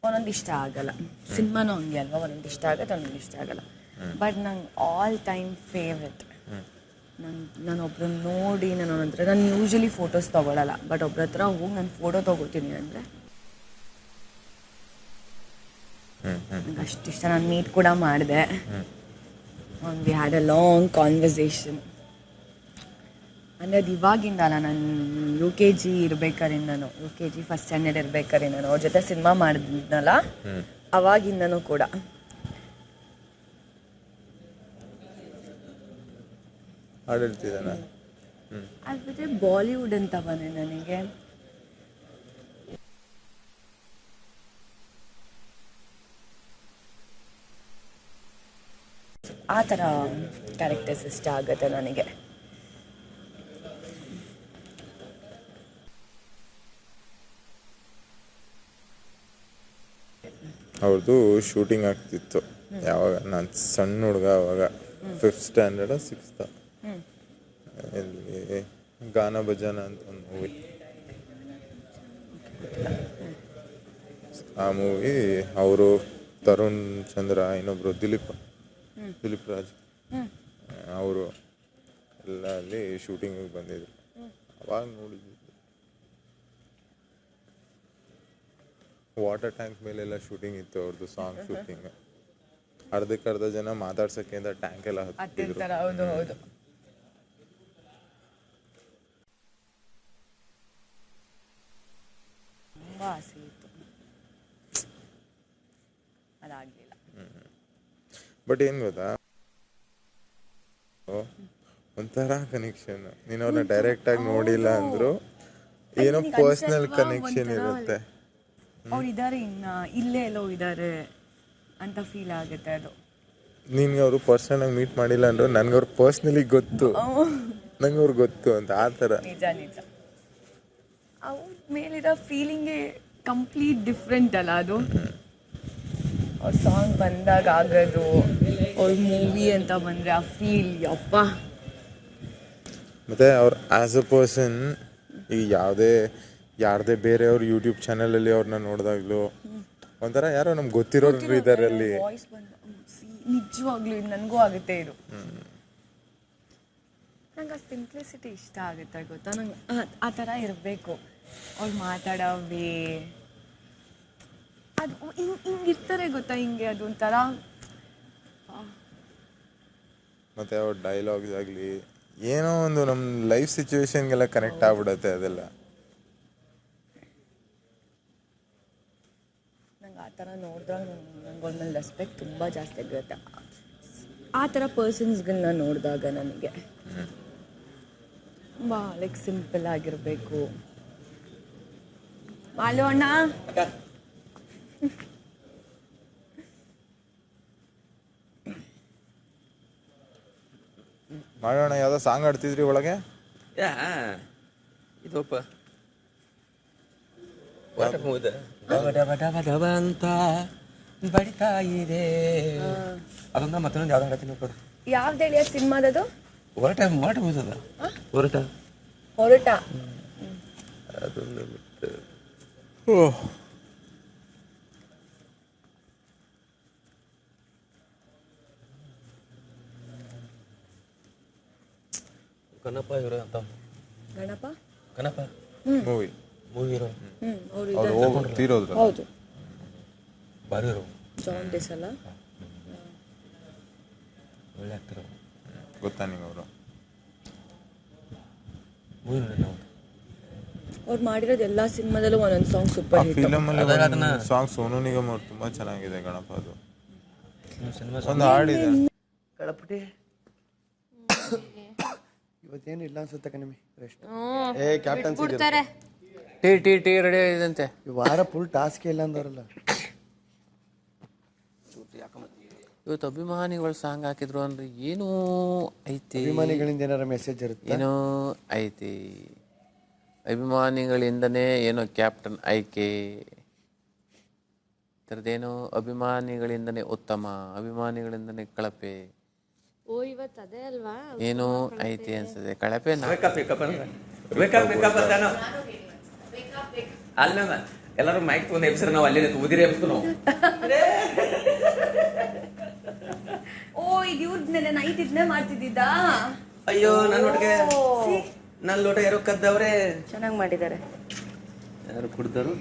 ಒಂದೊಂದು ಇಷ್ಟ ಆಗಲ್ಲ. ಸಿನಿಮಾನೂ ಹಂಗೆ ಅಲ್ವಾ, ಒಂದೊಂದು ಇಷ್ಟ ಆಗುತ್ತೆ, ಒಂದೊಂದು ಇಷ್ಟ ಆಗಲ್ಲ. ಬಟ್ ನಂಗೆ ಆಲ್ ಟೈಮ್ ಫೇವ್ರೆಟ್, ನಾನು ಒಬ್ರನ್ನ ನೋಡಿ ನಾನು ಯೂಶ್ವಲಿ ಫೋಟೋಸ್ ತೊಗೊಳಲ್ಲ, ಬಟ್ ಒಬ್ರ ಹತ್ರ ಹೋಗಿ ನಾನು ಫೋಟೋ ತೊಗೋತೀನಿ ಅಂದರೆ ನಂಗೆ ಅಷ್ಟಿಷ್ಟ. ನಾನು ಮೀಟ್ ಕೂಡ ಮಾಡಿದೆ. We had a long conversation. ಅಂದರೆ ಅದು ಇವಾಗಿಂದ ಅಲ್ಲ, ನಾನು UKG ಇರಬೇಕಾರಿಂದನೂ, UKG ಫಸ್ಟ್ ಸ್ಟ್ಯಾಂಡರ್ಡ್ ಇರಬೇಕಾರಿಂದನೂ ಅವ್ರ ಜೊತೆ ಸಿನಿಮಾ ಮಾಡಿದ್ನಲ್ಲ, ಅವಾಗಿಂದನೂ ಕೂಡ. ಅದು ಬಿಟ್ಟರೆ ಬಾಲಿವುಡ್ ಅಂತ ಬಂದೆ ನನಗೆ ಆ ಥರ ಕ್ಯಾರೆಕ್ಟರ್ಸ್ ಇಷ್ಟ ಆಗುತ್ತೆ ನನಗೆ. ಅವ್ರದ್ದು ಶೂಟಿಂಗ್ ಆಗ್ತಿತ್ತು ಯಾವಾಗ ನಾನು ಸಣ್ಣ ಹುಡುಗ, ಅವಾಗ 5th ಸ್ಟ್ಯಾಂಡರ್ಡ್ 6th. ಇಲ್ಲಿ ಗಾನ ಭಜನ ಅಂತ ಒಂದು ಮೂವಿ, ಆ ಮೂವಿ ಅವರು ತರುಣ್ ಚಂದ್ರ, ಇನ್ನೊಬ್ರು ದಿಲೀಪ್ ರಾಜ್, ಅವರು ಎಲ್ಲ ಅಲ್ಲಿ ಶೂಟಿಂಗಿಗೆ ಬಂದಿದ್ರು. ಅವಾಗ ನೋಡಿದ್ವಿ. ವಾಟರ್ ಟ್ಯಾಂಕ್ ಮೇಲೆಲ್ಲ ಶೂಟಿಂಗ್ ಇತ್ತು ಅವ್ರದ್ದು, ಸಾಂಗ್ ಶೂಟಿಂಗ್. ಅರ್ಧ ಜನ ಮಾತಾಡ್ಸಕ್ಕೆ ಅಂತ ಟ್ಯಾಂಕ್ ಎಲ್ಲ ಹತ್ತಿದ್ರು. ಹೌದು ಹೌದು. ತುಂಬ ಆಸೆ ಇತ್ತು, ಅದಾಗಲಿಲ್ಲ. ಬಟ್ ಏನು ಗೊತ್ತಾ, ಒಂಥರ ಕನೆಕ್ಷನ್. ನೀನು ಅವ್ರನ್ನ ಡೈರೆಕ್ಟ್ ಆಗಿ ನೋಡಿಲ್ಲ ಅಂದ್ರು ಏನೋ ಪರ್ಸನಲ್ ಕನೆಕ್ಷನ್ ಇರುತ್ತೆ. ಅವ್ರು ಇದ್ದಾರೆ, ಇಲ್ಲೇ ಎಲ್ಲೋ ಇದ್ದಾರೆ ಅಂತ ಫೀಲ್ ಆಗುತ್ತೆ ಅದು. ನಿನ್ಗೆ ಅವರು ಪರ್ಸನಲ್ ಆಗಿ ಮೀಟ್ ಮಾಡಿಲ್ಲ ಅಂದ್ರು ನನ್ಗೆ ಅವ್ರು ಪರ್ಸ್ನಲಿ ಗೊತ್ತು, ನಂಗೆ ಅವ್ರು ಗೊತ್ತು ಅಂತ. ಆ ಥರ ನಿಜ. ಅವ್ರ ಮೇಲಿರೋ ಫೀಲಿಂಗೇ ಕಂಪ್ಲೀಟ್ ಡಿಫ್ರೆಂಟ್ ಅಲ್ಲ ಅದು. ಅವ್ರ ಸಾಂಗ್ ಬಂದಾಗ ಆಗೋದು, ಅವ್ರ ಮೂವಿ ಅಂತ ಬಂದರೆ ಆ ಫೀಲ್, ಯಪ್ಪ. ಮತ್ತು ಅವ್ರು ಆ್ಯಸ್ ಅ ಪರ್ಸನ್, ಈಗ ಯಾರದೇ ಬೇರೆಯವ್ರ ಯೂಟ್ಯೂಬ್ ಚಾನಲಲ್ಲಿ ಅವ್ರನ್ನ ನೋಡಿದಾಗ್ಲೂ ಒಂಥರ ಯಾರೋ ನಮ್ಗೆ ಗೊತ್ತಿರೋರು ಇದ್ದಾರೆ ಅಲ್ಲಿ. ವಾಯ್ಸ್ ಬಂದು ನಿಜವಾಗ್ಲೂ ನನಗೂ ಆಗುತ್ತೆ ಇದು. ನಂಗೆ ಆ ಸಿಂಪ್ಲಿಸಿಟಿ ಇಷ್ಟ ಆಗುತ್ತೆ ಗೊತ್ತಾ. ನಂಗೆ ಆ ಥರ ಇರಬೇಕು ಅವ್ರು ಮಾತಾಡೋವೇ. ಅದು ಹಿಂಗಿರ್ತಾರೆ ಗೊತ್ತಾ, ಹಿಂಗೆ ಅದು ಒಂಥರ. ಮತ್ತು ಅವ್ರ ಡೈಲಾಗ್ಸ್ ಆಗಲಿ ಏನೋ ಒಂದು ನಮ್ಮ ಲೈಫ್ ಸಿಚುವೇಶನ್ಗೆಲ್ಲ ಕನೆಕ್ಟ್ ಆಗ್ಬಿಡುತ್ತೆ ಅದೆಲ್ಲ. ನಂಗೆ ಆ ಥರ ನೋಡಿದಾಗ ನಂಗೆ ಅವ್ರ ಮೇಲೆ ರೆಸ್ಪೆಕ್ಟ್ ತುಂಬ ಜಾಸ್ತಿ ಆಗುತ್ತೆ. ಆ ಥರ ಪರ್ಸನ್ಸ್ಗಳನ್ನ ನೋಡಿದಾಗ ನನಗೆ ತುಂಬ ಲೈಕ್ ಸಿಂಪಲ್ ಆಗಿರಬೇಕು. ಮಾಲು ಅಣ್ಣ, ಮಾಡೋಣ. ಯಾವುದೋ ಸಾಂಗ್ ಆಡ್ತಿದ್ರಿ ಒಳಗೆ. ಇದಪ್ಪ ಅಂತ ಬಡಿತಾ ಇದೆ. ಅದೊಂದು ಮತ್ತೊಂದು ಯಾವ್ದು ಹಾಡ್ತೀನಿ ಕೊಡು. ಯಾವ್ದು ಹೇಳಿ ಆ ಸಿನಿಮಾದದು? ಹೊರಟ ಹೋಯ್ತದ. ಹೊರಟ ಅದೊಂದು ಗಣಪ ಹೀರೋ ಅಂತ. Ganapa movie hero. ಅವ್ರು ತೀರೋದ್ರು. ಹೌದು, ಭಾರಿ ಹೀರೋ. ಜಾಂಡಿಸ್ ಅಲ್ಲ, ಒಳ್ಳೆ ಆಗ್ತಿರೋ. ಗೊತ್ತಾ ನಿಂಗೆ ಅವರು? ಮೂವಿ ನೋಡಿ ನಾವು. ಅವ್ರು ಮಾಡಿರೋದು ಎಲ್ಲ ಸಿನಿಮಾದಲ್ಲೂ ಒಂದೊಂದು ಸಾಂಗ್ ಸೂಪರ್ ಹಿಟ್. ಫಿಲಮಲ್ಲಿ ಸಾಂಗ್ ಸೋನು ನಿಗಮ್ ಅವ್ರು ತುಂಬ ಚೆನ್ನಾಗಿದೆ. ಗಣಪ ಅದು ಒಂದು ಹಾಡಿದೆ. ಕಳಪಟಿ ಇವತ್ತೇನು ಇಲ್ಲ ಅನ್ಸುತ್ತೆ ಕಣಿಮಿ. ಕ್ಯಾಪ್ಟನ್ಸಿ ಟೀ ರೆಡಿ ಆಗಿದಂತೆ. ಈ ವಾರ ಫುಲ್ ಟಾಸ್ಕ್ ಇಲ್ಲ ಅಂದವರಲ್ಲ. ಇವತ್ತು ಅಭಿಮಾನಿಗಳು ಸಾಂಗ್ ಹಾಕಿದ್ರು ಅಂದ್ರೆ ಏನೋ ಐತಿ. ಅಭಿಮಾನಿಗಳಿಂದ ಏನಾರ ಮೆಸೇಜ್ ಇರುತ್ತೆ, ಏನೋ ಐತಿ. ಅಭಿಮಾನಿಗಳಿಂದನೇ ಏನೋ ಕ್ಯಾಪ್ಟನ್ ಆಯ್ಕೆ ಥರದ್ದೇನೋ. ಅಭಿಮಾನಿಗಳಿಂದನೇ ಉತ್ತಮ, ಅಭಿಮಾನಿಗಳಿಂದನೇ ಕಳಪೆ, ಇವತ್ತು ಅದೇ ಅಲ್ವಾ ಏನೋ ಐತಿ ಅನ್ಸದೆ. ಕಳಪೆ ಎಲ್ಲರೂ ಮೈಕ್ ತಗೊಂಡು ಎಬ್ಸ್ರೆ ನಾವು ಅಲ್ಲೇ ಉದಿರಿ ಎಬ್ಸ್ತು ನಾವು. ಓ ಇದು ಇವ್ರದ್ ನೆನೆ ನೈಟ್ ಇದನ್ನೇ ಮಾಡ್ತಿದ್ದ. ಅಯ್ಯೋ ನನ್ನ ಲೋಟ ಯಾರೋ ಕದ್ದವ್ರೆ. ಚೆನ್ನಾಗಿ ಮಾಡಿದ್ದಾರೆ. ಯಾರು ಕುಡ್ದರು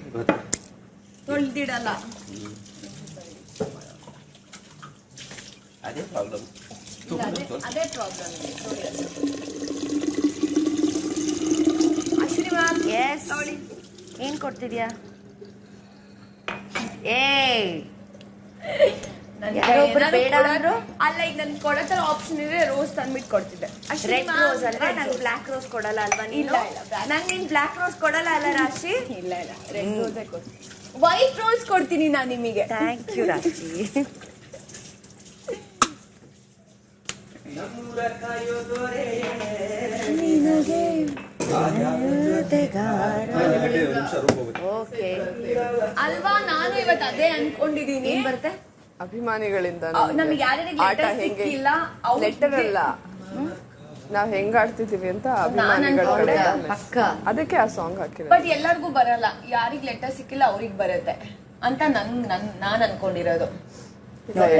ತೊಳ್ದಿಡಲ್ಲ. ಅದೇ ಪ್ರಾಬ್ಲಮ್. ಅದೇ ಪ್ರಾಬ್ಲಮ್. ಅಶ್ವಿನಿ ಮ್ಯಾಮ್ ಎಸ್ ನೋಡಿ ಏನ್ ಕೊಡ್ತಿದ್ಯಾ? ಬೇಡ ಅಂದ್ರು ಅಲ್ಲ, ಈಗ ನನ್ ಕೊಡೋ ಆಪ್ಷನ್ ಇದ್ರೆ ರೋಸ್ ತಂದ್ಬಿಟ್ಟು ಕೊಡ್ತಿದ್ದೆ. ರೆಡ್ ರೋಸ್ ಅಲ್ವಾ? ನಂಗೆ ಬ್ಲಾಕ್ ರೋಸ್ ಕೊಡಲ್ಲ ಅಲ್ವಾ ನೀನು? ನಂಗೆ ನೀನ್ ಬ್ಲಾಕ್ ರೋಸ್ ಕೊಡಲ್ಲ ಅಲ್ಲ ರಾಶಿ? ಇಲ್ಲ ರೆಡ್ ರೋಸೇ ಕೊಡ್ತೀನಿ. ವೈಟ್ ರೋಸ್ ಕೊಡ್ತೀನಿ ನಾನು ನಿಮಗೆ. ಥ್ಯಾಂಕ್ ಯು ರಾಶಿ. ಓಕೆ ಅಲ್ವಾ, ನಾನು ಇವತ್ತು ಅದೇ ಅನ್ಕೊಂಡಿದೀನಿ. ಏನ್ ಬರುತ್ತೆ? ಅಭಿಮಾನಿಗಳಿಂದ ನಮಗೆ ಯಾರ್ಯಾರಿಗೆ ಸಿಕ್ಕಿಲ್ಲ ಲೆಟರ್ ಅಲ್ಲ, ನಾವ್ ಹೆಂಗ್ ಆಡ್ತಿದೀವಿ ಅಂತ ಅಭಿಮಾನಿಗಳ ಅದಕ್ಕೆ ಆ ಸಾಂಗ್ ಹಾಕಿರೋದು. ಬಟ್ ಎಲ್ಲರಿಗೂ ಬರಲ್ಲ, ಯಾರಿಗ್ ಲೆಟರ್ ಸಿಕ್ಕಿಲ್ಲ ಅವ್ರಿಗೆ ಬರುತ್ತೆ ಅಂತ ನಾನ್ ಅನ್ಕೊಂಡಿರೋದು.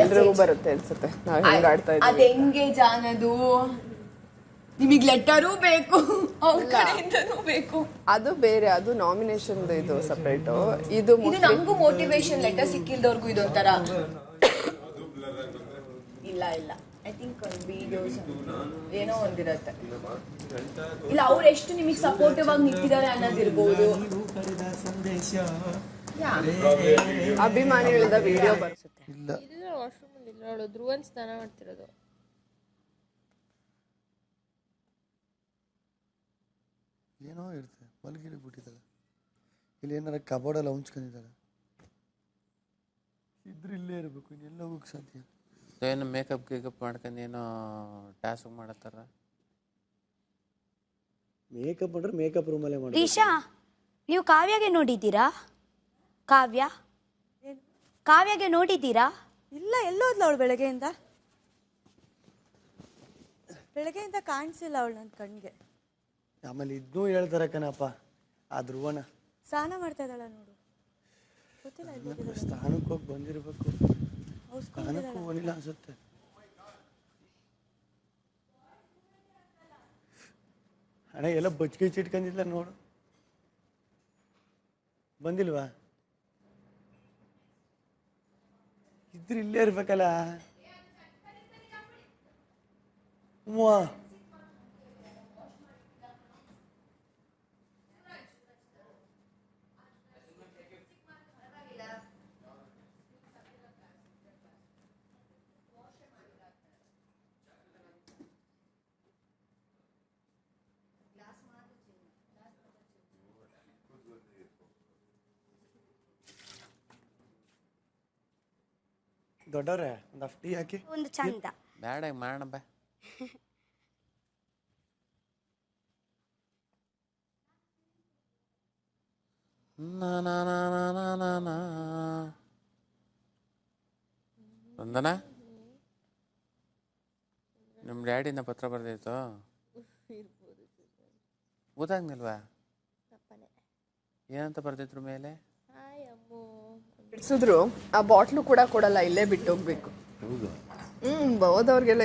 ಎಲ್ರಿಗೂ ಬರುತ್ತೆ ಅನ್ಸುತ್ತೆ ನಾವ್ ಹೆಂಗ್ ಆಡ್ತಾ ಅದ್ ಇದೀವಿ. ಹೆಂಗೆ ಜಾನದು, ನಿಮಗ್ ಲೆಟರೂ ಬೇಕು ಅವ್ರ ಕಡೆಯಿಂದನೂ ಬೇಕು. ಅದು ಬೇರೆ, ಅದು ನಾಮಿನೇಷನ್ ಇದು ಸಪರೇಟ್. ಇದು ನಮಗೂ ಮೋಟಿವೇಶನ್. ಲೆಟರ್ ಸಿಕ್ಕಿಲ್ದವ್ರಿಗೂ ಇದೊಂಥರ. ಇಲ್ಲ ಐ ಥಿಂಕ್ ವಿಡಿಯೋಸ್ ಏನೋ ಒಂದಿರತ್ತೆ. ಇಲ್ಲ ಅವ್ರು ಎಷ್ಟು ನಿಮಗೆ ಸಪೋರ್ಟಿವ್ ಆಗಿ ನಿಂತಿದ್ದಾರೆ ಅನ್ನೋದಿರ್ಬೋದು. ಅಭಿಮಾನಿಗಳಿಂದ ವಿಡಿಯೋ ಬರ್ಸುತ್ತೆ. ಇಲ್ಲ ವಾಶ್ರೂಮ್ ಅಲ್ಲಿ ಅವಳು ಧ್ರುವನ್ ಸ್ನಾನ ಮಾಡ್ತಿರೋದು. ಏನೋ ಇರುತ್ತೆ, ಮಲಗಿಲಿ ಬಿಟ್ಟಿದ್ದಾಳೆ. ಇಲ್ಲಿ ಏನಾರ ಕಬೋರ್ಡಲ್ಲಿ ಹೊಂಚ್ಕೊಂಡಿದ್ದಾಳೆ. ಇದ್ರೆ ಇಲ್ಲೇ ಇರಬೇಕು, ಇನ್ನೆಲ್ಲ ಹೋಗಕ್ಕೆ ಸಾಧ್ಯ. ಏನು ಮೇಕಪ್ ಗೀಕಪ್ ಮಾಡ್ಕೊಂಡು ಏನೋ ಟಾಸ್ಕ್ ಮಾಡತ್ತಾರ. ಮೇಕಪ್ ಮಾಡ್ರೆ ಮೇಕಪ್ ರೂಮಲ್ಲೇ ಮಾಡಿ. ಈಶಾ, ನೀವು ಕಾವ್ಯಗೆ ನೋಡಿದ್ದೀರಾ? ಕಾವ್ಯಗೆ ನೋಡಿದ್ದೀರಾ? ಇಲ್ಲ, ಎಲ್ಲೋದ್ಲ ಅವಳು ಬೆಳಗ್ಗೆಯಿಂದ ಕಾಣಿಸಿಲ್ಲ ಅವಳು ನನ್ನ ಕಣ್ಗೆ. ಆಮೇಲೆ ಇದನ್ನೂ ಹೇಳ್ತಾರೆ ಕಣಪ್ಪ, ಆ ಧ್ರುವನ ಸ್ನಾನ ಮಾಡ್ತಾ ಇದ್ದಾಳ ನೋಡು. ಗೊತ್ತಿಲ್ಲ, ಸ್ಥಾನಕ್ಕೆ ಹೋಗಿ ಬಂದಿರಬೇಕು. ಸ್ಥಾನಕ್ಕೂ ಹೋಗಿಲ್ಲ ಅನ್ಸುತ್ತೆ. ಅಣ್ಣ ಎಲ್ಲ ಬಚ್ಚಿಗೆ ಚಿಟ್ಕೊಂಡಿಲ್ಲ ನೋಡು. ಬಂದಿಲ್ವಾ? ಇದ್ರೆ ಇಲ್ಲೇ ಇರ್ಬೇಕಲ್ಲ. ಹ್ಞೂ ದೊಡ್ಡವ್ರೆ ಒಂದು ಟೀ ಹಾಕಿ. ಒಂದು ಚಂದ ಬೇಡ ಮಾಡೋಣ ಬಾ. ವಂದನ, ನಿಮ್ಮ ಡ್ಯಾಡಿನ ಪತ್ರ ಬರ್ದೈತೋ? ಗೊತ್ತಾಗ್ನಿಲ್ವಾ? ಏನಂತ ಬರ್ದಿದ್ರು ಮೇಲೆ? ಬಿಡ್ಸಿದ್ರು ಆ ಬಾಟ್ಲು ಕೂಡ ಕೊಡಲ್ಲ, ಇಲ್ಲೇ ಬಿಟ್ಟು ಹೋಗ್ಬೇಕು. ಹೋದವ್ರಿಗೆಲ್ಲ